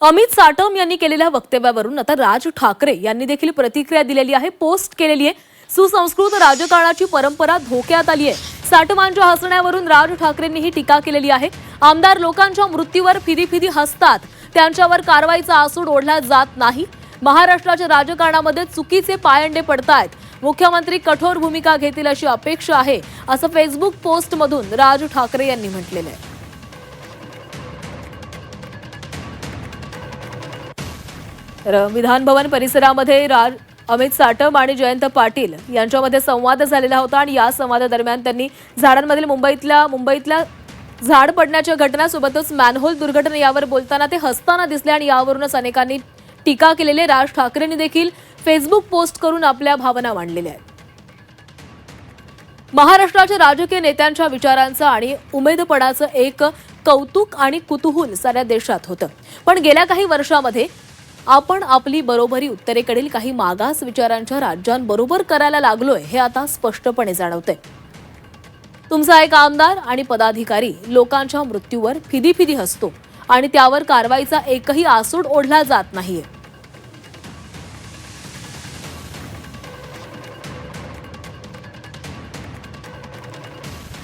अमित साटम यांनी केलेल्या वक्तव्यावरून आता राज ठाकरे यांनी देखील प्रतिक्रिया दिलेली आहे, पोस्ट केलेली आहे। सुसंस्कृत राजकारणाची परंपरा धोक्यात आली आहे। साटमांच्या हसण्यावरून राज ठाकरेंनी टीका केलेली आहे। आमदार लोकांच्या मृत्यूवर फिदी हसतात, त्यांच्यावर कारवाईचा आसूड ओढला जात नाही। महाराष्ट्राच्या राजकारणामध्ये चुकीचे पायंडे पडतायत, मुख्यमंत्री कठोर भूमिका घेतील अशी अपेक्षा आहे, असं फेसबुक पोस्टमधून राज ठाकरे यांनी म्हटलेलं आहे। विधान भवन परिसरामध्ये अमित साटम आणि जयंत पाटील यांच्यामध्ये संवाद झालेला होता आणि या संवादादरम्यान त्यांनी झाडांमधील मुंबईतल्या झाड पडण्याच्या घटनासोबतच मॅनहोल दुर्घटना यावर बोलताना ते हसताना दिसले आणि यावरूनच अनेकांनी टीका केलेली आहे। राज ठाकरेंनी देखील फेसबुक पोस्ट करून आपल्या भावना मांडलेल्या आहेत। महाराष्ट्राच्या राजकीय नेत्यांच्या विचारांचं आणि उमेदपणाचं एक कौतुक आणि कुतूहल साऱ्या देशात होतं, पण गेल्या काही वर्षांमध्ये आपण आपली बरोबरी उत्तरेकडील काही मागास विचारांच्या राज्यांबरोबर करायला लागलोय हे आता स्पष्टपणे जाणवतंय। तुमचा एक आमदार आणि पदाधिकारी लोकांच्या मृत्यूवर फिदी हसतो आणि त्यावर कारवाईचा एकही आसूड ओढला जात नाहीये।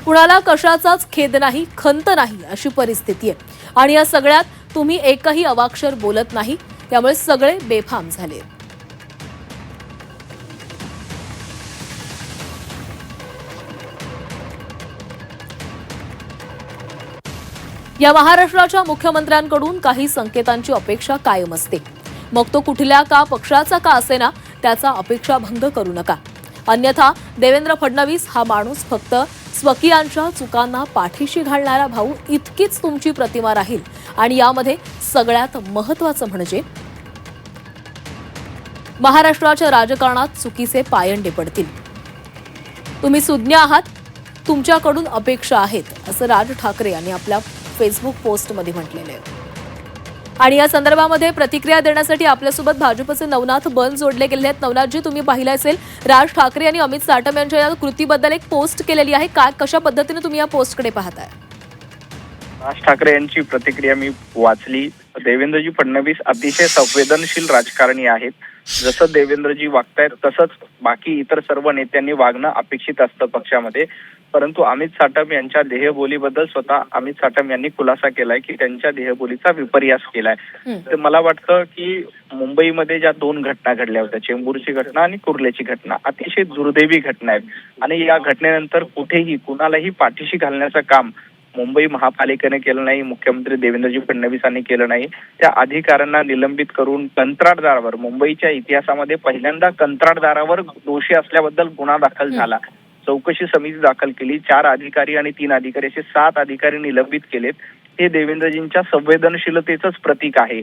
कुणाला कशाचाच खेद नाही, खंत नाही अशी परिस्थिती आहे आणि या सगळ्यात तुम्ही एकही अवाक्षर बोलत नाही, त्यामुळे सगळे बेफाम झाले। या महाराष्ट्राच्या मुख्यमंत्र्यांकडून काही संकेतांची अपेक्षा कायम असते, मग तो कुठल्या का पक्षाचा का असेना त्याचा अपेक्षाभंग करू नका, अन्यथा देवेंद्र फडणवीस हा माणूस फक्त स्वकीयांच्या चुकांना पाठीशी घालणारा भाऊ इतकीच तुमची प्रतिमा राहील। आणि यामध्ये सगळ्यात महत्त्वाचं म्हणजे महाराष्ट्राच्या राजकारणात चुकीचे पायंडे पडतील। तुम्ही सुज्ञ आहात, तुमच्याकडून अपेक्षा आहेत, असं राज ठाकरे यांनी आपल्या फेसबुक पोस्टमध्ये म्हटलेलं आहे। आणि या संदर्भामध्ये प्रतिक्रिया देण्यासाठी आपल्यासोबत भाजपचे नवनाथ बन जोडले गेले आहेत। नवनाथजी, तुम्ही पाहिलं असेल राज ठाकरे यांनी अमित साटम यांच्या या कृतीबद्दल एक पोस्ट केलेली आहे, कशा पद्धतीने तुम्ही या पोस्टकडे पाहताय? राज ठाकरे यांची प्रतिक्रिया मी वाचली। देवेंद्रजी फडणवीस अतिशय संवेदनशील राजकारणी आहेत। जसं देवेंद्रजी वागतायत तसंच बाकी इतर सर्व नेत्यांनी वागणं अपेक्षित असतं पक्षामध्ये, परंतु अमित साटम यांच्या देहबोलीबद्दल स्वतः अमित साटम यांनी खुलासा केलाय की त्यांच्या देहबोलीचा विपर्यास केलाय। तर मला वाटतं की मुंबईमध्ये ज्या दोन घटना घडल्या होत्या, चेंबूरची घटना आणि कुर्ल्याची घटना, अतिशय दुर्दैवी घटना आहेत आणि या घटनेनंतर कुठेही कुणालाही पाठीशी घालण्याचं काम मुंबई महापालिकेने केलं नाही, मुख्यमंत्री देवेंद्रजी फडणवीसांनी केलं नाही। त्या अधिकाऱ्यांना निलंबित करून कंत्राटदारावर, मुंबईच्या इतिहासामध्ये पहिल्यांदा कंत्राटदारावर दोषी असल्याबद्दल गुन्हा दाखल झाला, चौकशी समिती दाखल केली, 4 अधिकारी आणि 3 अधिकारी असे 7 अधिकारी निलंबित केलेत। हे देवेंद्रजींच्या संवेदनशीलतेचंच प्रतीक आहे।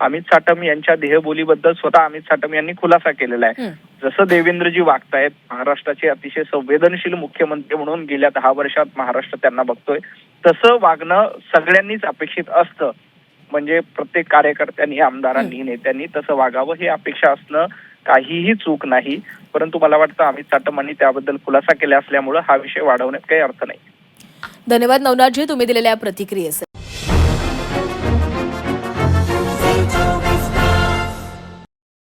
अमित साटम यांच्या देहबोलीबद्दल स्वतः अमित साटम यांनी खुलासा केलेला आहे। जसं देवेंद्रजी वागतायत, महाराष्ट्राचे अतिशय संवेदनशील मुख्यमंत्री म्हणून गेल्या 10 वर्षात महाराष्ट्र त्यांना बघतोय, तसं वागणं सगळ्यांनीच अपेक्षित असतं। म्हणजे प्रत्येक कार्यकर्त्यांनी, आमदारांनी, नेत्यांनी तसं वागावं हे अपेक्षा असणं काहीही चूक नाही, परंतु मला वाटतं अमित साटम यांनी त्याबद्दल खुलासा केला असल्यामुळे हा विषय वाढवण्यात काही अर्थ नाही। धन्यवाद नवनाथजी, तुम्ही दिलेल्या प्रतिक्रियेसाठी।